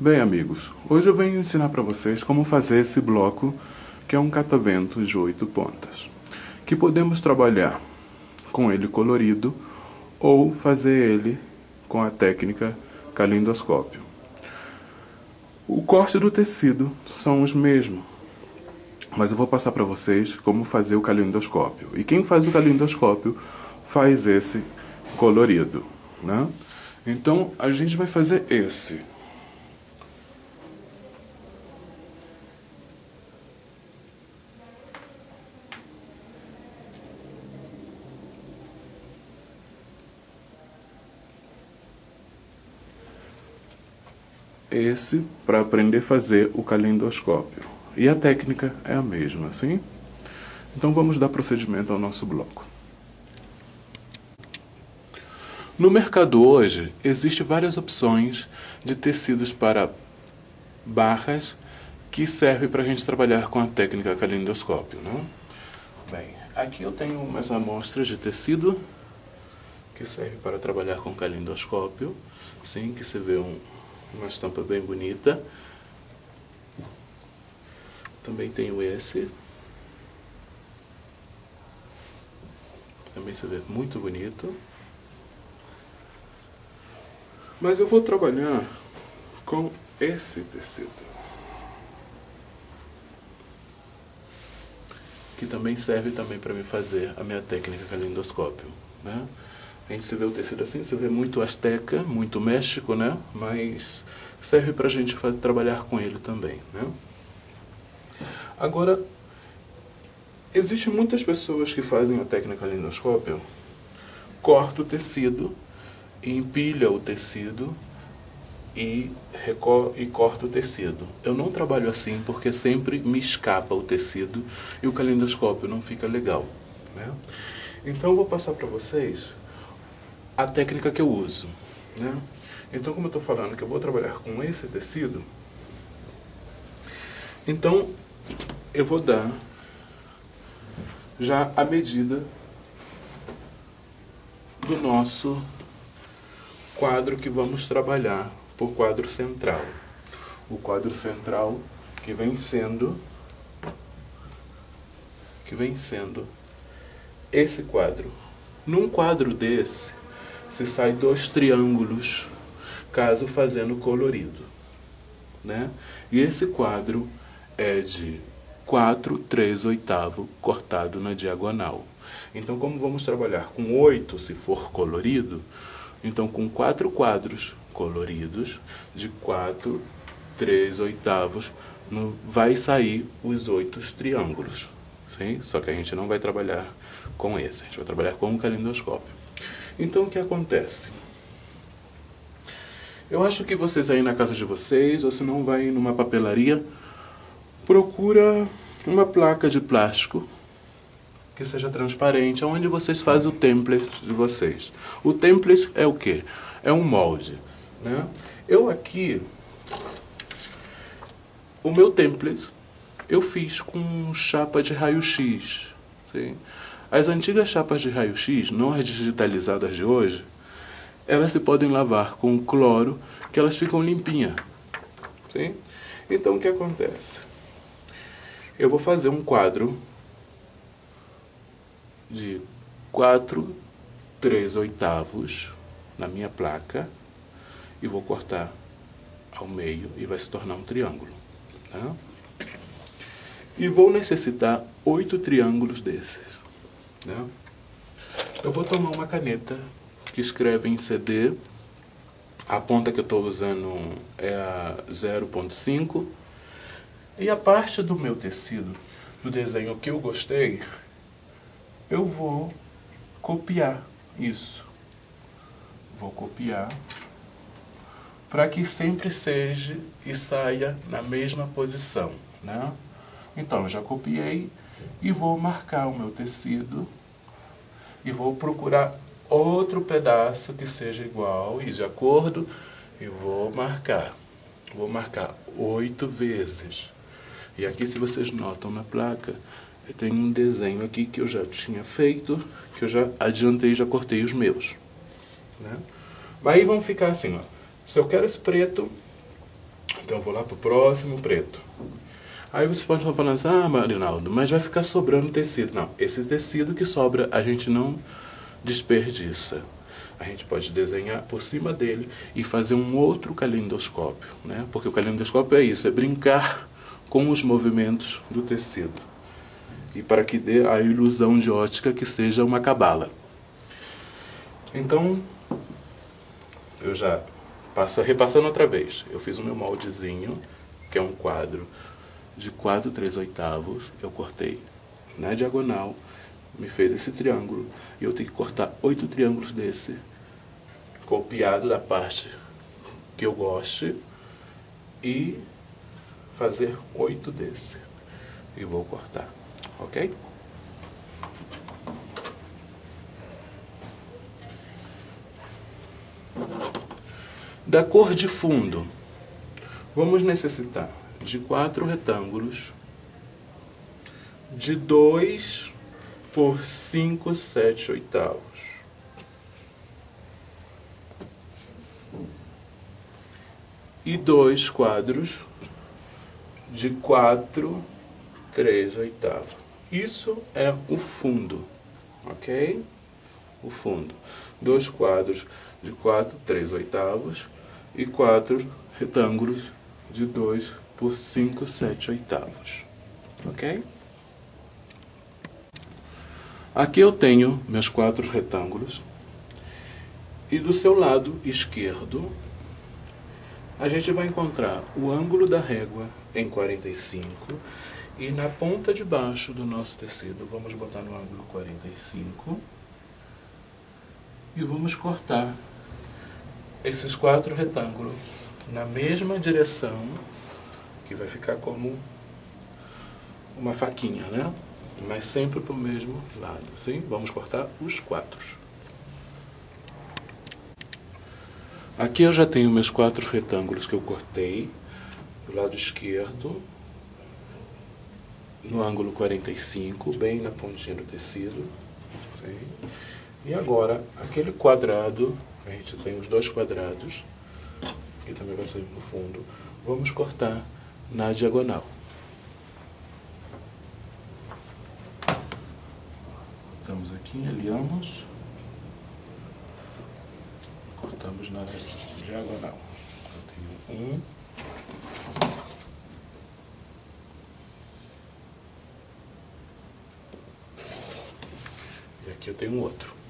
Bem, amigos, hoje eu venho ensinar para vocês como fazer esse bloco, que é um catavento de 8 pontas, que podemos trabalhar com ele colorido ou fazer ele com a técnica calendoscópio. O corte do tecido são os mesmos, mas eu vou passar para vocês como fazer o calendoscópio. E quem faz o calendoscópio faz esse colorido, né? Então a gente vai fazer esse. Esse para aprender a fazer o calendoscópio. E a técnica é a mesma, sim? Então vamos dar procedimento ao nosso bloco. No mercado hoje, existem várias opções de tecidos para barras que servem para a gente trabalhar com a técnica calendoscópio, né? Bem, aqui eu tenho umas amostras de tecido que serve para trabalhar com calendoscópio, sim, que você vê uma estampa bem bonita. Também tenho esse. Também se vê muito bonito. Mas eu vou trabalhar com esse tecido, que também serve também para me fazer a minha técnica calendoscópio, né? A gente se vê o tecido assim, se vê muito asteca, muito México, né? Mas serve para a gente trabalhar com ele também, né? Agora, existem muitas pessoas que fazem a técnica calendoscópio, corta o tecido, empilha o tecido e corta o tecido. Eu não trabalho assim porque sempre me escapa o tecido e o calendoscópio não fica legal, né? Então eu vou passar para vocês a técnica que eu uso, né? Então, como eu estou falando que eu vou trabalhar com esse tecido, então eu vou dar já a medida do nosso quadro que vamos trabalhar por quadro central. O quadro central que vem sendo esse quadro. Num quadro desse, se sai 2 triângulos, caso fazendo colorido, né? E esse quadro é de 4/3/8 cortado na diagonal. Então, como vamos trabalhar com 8 se for colorido, então com 4 quadros coloridos de 4/3/8 vai sair os 8 triângulos, sim? Só que a gente não vai trabalhar com esse, a gente vai trabalhar com um calendoscópio. Então o que acontece? Eu acho que vocês aí na casa de vocês, ou se não vai numa papelaria, procura uma placa de plástico que seja transparente, onde vocês fazem o template de vocês. O template é o quê? É um molde, né? Eu aqui, o meu template, eu fiz com chapa de raio-x, sim? As antigas chapas de raio-x, não as digitalizadas de hoje, elas se podem lavar com cloro, que elas ficam limpinhas, sim? Então o que acontece? Eu vou fazer um quadro de 4/3/8 na minha placa e vou cortar ao meio e vai se tornar um triângulo, tá? E vou necessitar 8 triângulos desses, né? Eu vou tomar uma caneta que escreve em CD, a ponta que eu estou usando é a 0.5, e a parte do meu tecido, do desenho que eu gostei, eu vou copiar isso. Vou copiar para que sempre seja e saia na mesma posição, né? Então, eu já copiei e vou marcar o meu tecido e vou procurar outro pedaço que seja igual e de acordo, e vou marcar 8 vezes. E aqui, se vocês notam na placa, eu tenho um desenho aqui que eu já tinha feito, que eu já adiantei, já cortei os meus, né? Aí vão ficar assim, ó. Se eu quero esse preto, Então eu vou lá pro próximo preto. Aí você pode estar falando assim, ah, Marinaldo, mas vai ficar sobrando tecido. Não, esse tecido que sobra a gente não desperdiça. A gente pode desenhar por cima dele e fazer um outro calendoscópio, né? Porque o calendoscópio é isso, é brincar com os movimentos do tecido. E para que dê a ilusão de ótica que seja uma cabala. Então, eu já repassando outra vez. Eu fiz o meu moldezinho, que é um quadro de 4 3/8. Eu cortei na diagonal, me fez esse triângulo. E eu tenho que cortar 8 triângulos desse, copiado da parte que eu goste, e fazer 8 desse. E vou cortar, ok? Da cor de fundo, vamos necessitar de 4 retângulos de 2 por 5 7/8. E 2 quadros de 4 3/8. Isso é o fundo, ok? O fundo. 2 quadros de 4 3/8 e 4 retângulos de 2 por 5 7/8. Ok? Aqui eu tenho meus 4 retângulos. E do seu lado esquerdo, a gente vai encontrar o ângulo da régua em 45. E na ponta de baixo do nosso tecido, vamos botar no ângulo 45. E vamos cortar esses 4 retângulos na mesma direção, que vai ficar como uma faquinha, né? Mas sempre para o mesmo lado, sim? Vamos cortar os 4. Aqui eu já tenho meus 4 retângulos que eu cortei do lado esquerdo, no ângulo 45, bem na pontinha do tecido. Sim? E agora, aquele quadrado, a gente tem os 2 quadrados, que também vai sair no fundo, vamos cortar na diagonal. Cortamos aqui, alinhamos, cortamos na diagonal. Eu tenho 1. E aqui eu tenho outro.